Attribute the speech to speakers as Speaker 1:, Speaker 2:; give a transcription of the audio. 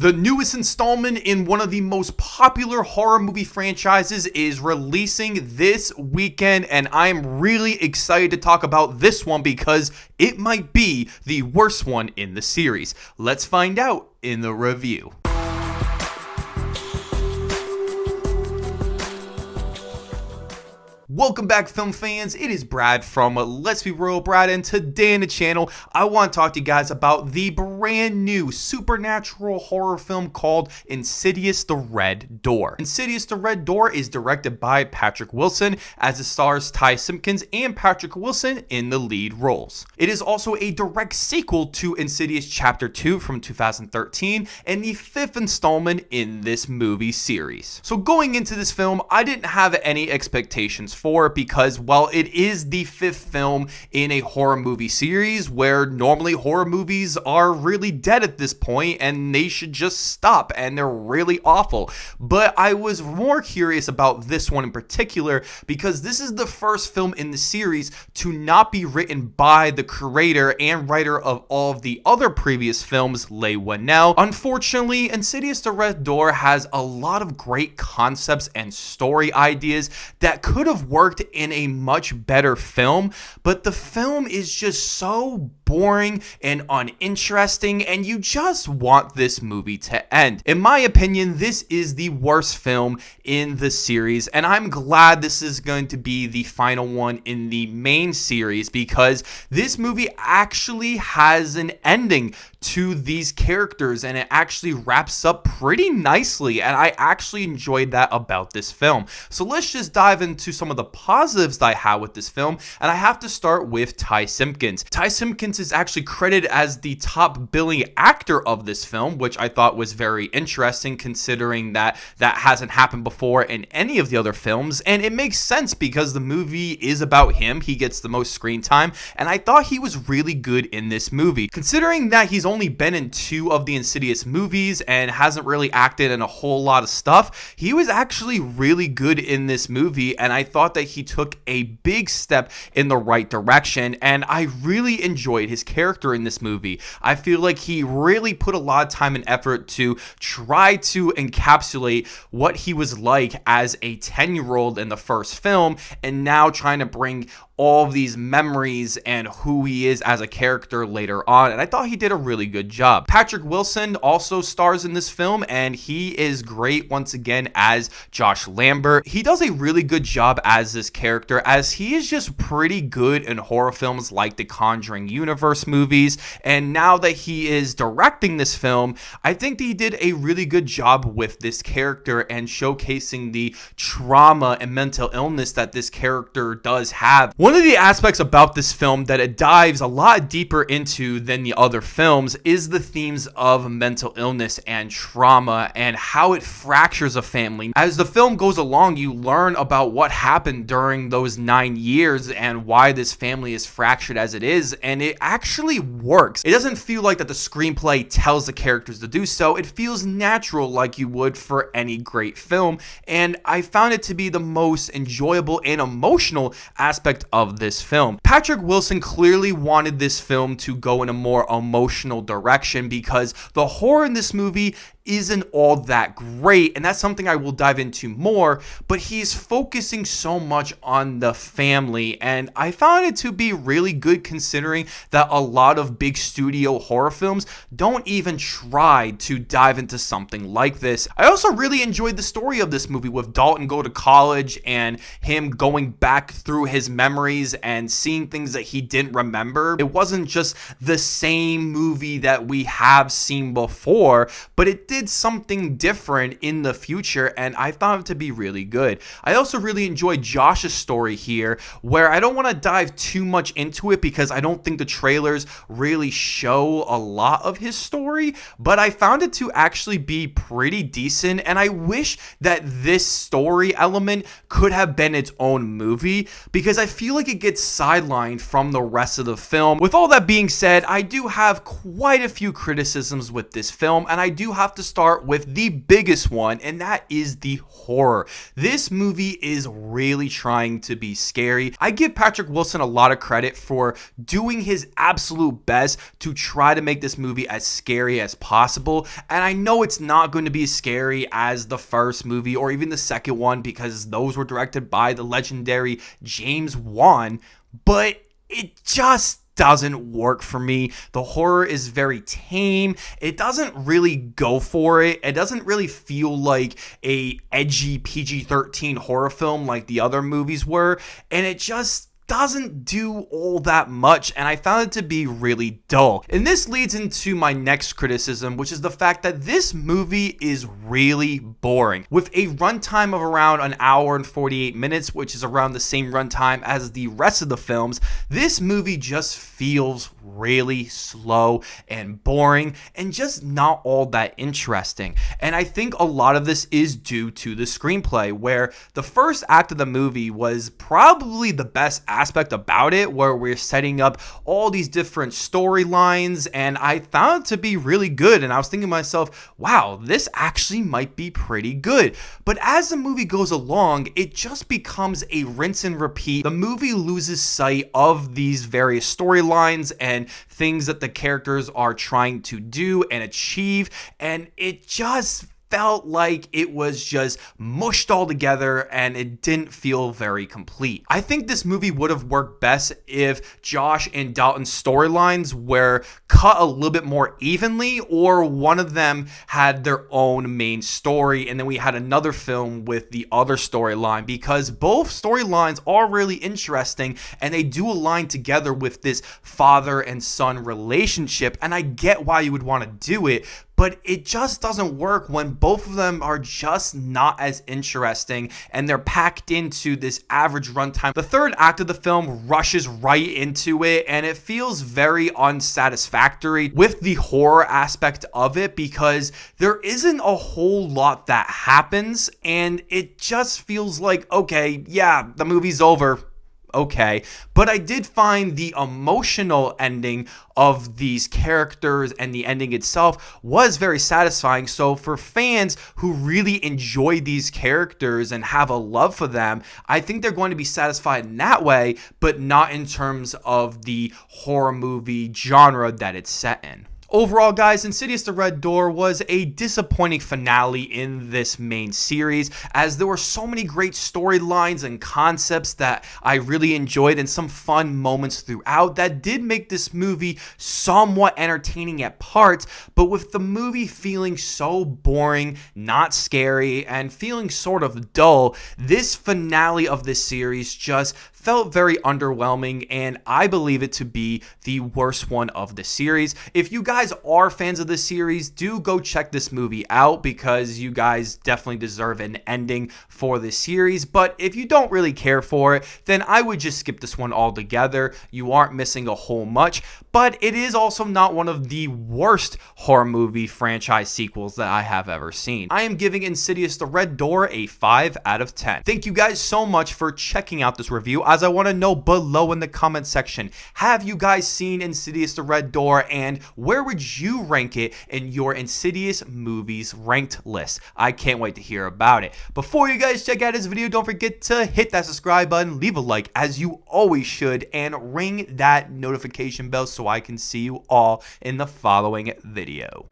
Speaker 1: The newest installment in one of the most popular horror movie franchises is releasing this weekend, and I'm really excited to talk about this one because it might be the worst one in the series. Let's find out in the review. Welcome back, film fans. It is Brad from Let's Be Real Brad, and today on the channel, I want to talk to you guys about the brand new supernatural horror film called Insidious: The Red Door. Insidious: The Red Door is directed by Patrick Wilson, as it stars Ty Simpkins and Patrick Wilson in the lead roles. It is also a direct sequel to Insidious Chapter 2 from 2013, and the fifth installment in this movie series. So going into this film, I didn't have any expectations for it because, well, it is the fifth film in a horror movie series where normally horror movies are really dead at this point and they should just stop and they're really awful. But I was more curious about this one in particular because this is the first film in the series to not be written by the creator and writer of all of the other previous films, Leigh Whannell. Unfortunately, Insidious: The Red Door has a lot of great concepts and story ideas that could have worked in a much better film, but the film is just so boring and uninteresting, and you just want this movie to end. In my opinion, this is the worst film in the series, and I'm glad this is going to be the final one in the main series because this movie actually has an ending to these characters and it actually wraps up pretty nicely, and I actually enjoyed that about this film. So let's just dive into some of the positives that I had with this film, and I have to start with Ty Simpkins. Ty Simpkins is actually credited as the top billing actor of this film, which I thought was very interesting considering that that hasn't happened before in any of the other films, and it makes sense because the movie is about him. He gets the most screen time, and I thought he was really good in this movie. Considering that he's only been in 2 of the Insidious movies and hasn't really acted in a whole lot of stuff, he was actually really good in this movie, and I thought that he took a big step in the right direction, and I really enjoyed his character in this movie. I feel like he really put a lot of time and effort to try to encapsulate what he was like as a 10-year-old in the first film, and now trying to bring all of these memories and who he is as a character later on, and I thought he did a really good job. Patrick Wilson also stars in this film, and he is great once again as Josh Lambert. He does a really good job as this character, as he is just pretty good in horror films like the Conjuring universe movies, and now that he is directing this film, I think that he did a really good job with this character and showcasing the trauma and mental illness that this character does have. One of the aspects about this film that it dives a lot deeper into than the other films is the themes of mental illness and trauma and how it fractures a family. As the film goes along, you learn about what happened during those 9 years and why this family is fractured as it is, and it actually works. It doesn't feel like that the screenplay tells the characters to do so. It feels natural like you would for any great film, and I found it to be the most enjoyable and emotional aspect of this film. Patrick Wilson clearly wanted this film to go in a more emotional direction because the horror in this movie isn't all that great, and that's something I will dive into more, but he's focusing so much on the family, and I found it to be really good considering that a lot of big studio horror films don't even try to dive into something like this. I also really enjoyed the story of this movie with Dalton go to college and him going back through his memories and seeing things that he didn't remember. It wasn't just the same movie that we have seen before, but it did something different in the future, and I found it to be really good. I also really enjoyed Josh's story here, where I don't want to dive too much into it because I don't think the trailers really show a lot of his story, but I found it to actually be pretty decent, and I wish that this story element could have been its own movie because I feel like it gets sidelined from the rest of the film. With all that being said, I do have quite a few criticisms with this film, and I do have to to start with the biggest one, and that is the horror. This movie is really trying to be scary. I give Patrick Wilson a lot of credit for doing his absolute best to try to make this movie as scary as possible, and I know it's not going to be as scary as the first movie or even the second one because those were directed by the legendary James Wan, but it just doesn't work for me. The horror is very tame. It doesn't really go for it. It doesn't really feel like a edgy PG-13 horror film like the other movies were, and it just doesn't do all that much, and I found it to be really dull. And this leads into my next criticism, which is the fact that this movie is really boring. With a runtime of around an hour and 48 minutes, which is around the same runtime as the rest of the films, this movie just feels really slow and boring and just not all that interesting. And I think a lot of this is due to the screenplay, where the first act of the movie was probably the best aspect about it, where we're setting up all these different storylines, and I found it to be really good. And I was thinking to myself, wow, this actually might be pretty good. But as the movie goes along, it just becomes a rinse and repeat. The movie loses sight of these various storylines and things that the characters are trying to do and achieve, and it just felt like it was just mushed all together and it didn't feel very complete. I think this movie would have worked best if Josh and Dalton's storylines were cut a little bit more evenly, or one of them had their own main story and then we had another film with the other storyline, because both storylines are really interesting and they do align together with this father and son relationship, and I get why you would want to do it, but it just doesn't work when both of them are just not as interesting and they're packed into this average runtime. The third act of the film rushes right into it, and it feels very unsatisfactory with the horror aspect of it because there isn't a whole lot that happens, and it just feels like, okay, yeah, the movie's over. Okay, but I did find the emotional ending of these characters and the ending itself was very satisfying. So for fans who really enjoy these characters and have a love for them, I think they're going to be satisfied in that way, but not in terms of the horror movie genre that it's set in. Overall, guys, Insidious the Red Door was a disappointing finale in this main series, as there were so many great storylines and concepts that I really enjoyed and some fun moments throughout that did make this movie somewhat entertaining at parts, but with the movie feeling so boring, not scary, and feeling sort of dull, this finale of this series just felt very underwhelming, and I believe it to be the worst one of the series. If you guys are fans of the series, do go check this movie out because you guys definitely deserve an ending for this series. But if you don't really care for it, then I would just skip this one altogether. You aren't missing a whole much, but it is also not one of the worst horror movie franchise sequels that I have ever seen. I am giving Insidious the Red Door a 5 out of 10. Thank you guys so much for checking out this review. As I want to know below in the comment section, have you guys seen Insidious the Red Door, and where would you rank it in your Insidious movies ranked list? I can't wait to hear about it. Before you guys check out this video, don't forget to hit that subscribe button, leave a like as you always should, and ring that notification bell so I can see you all in the following video.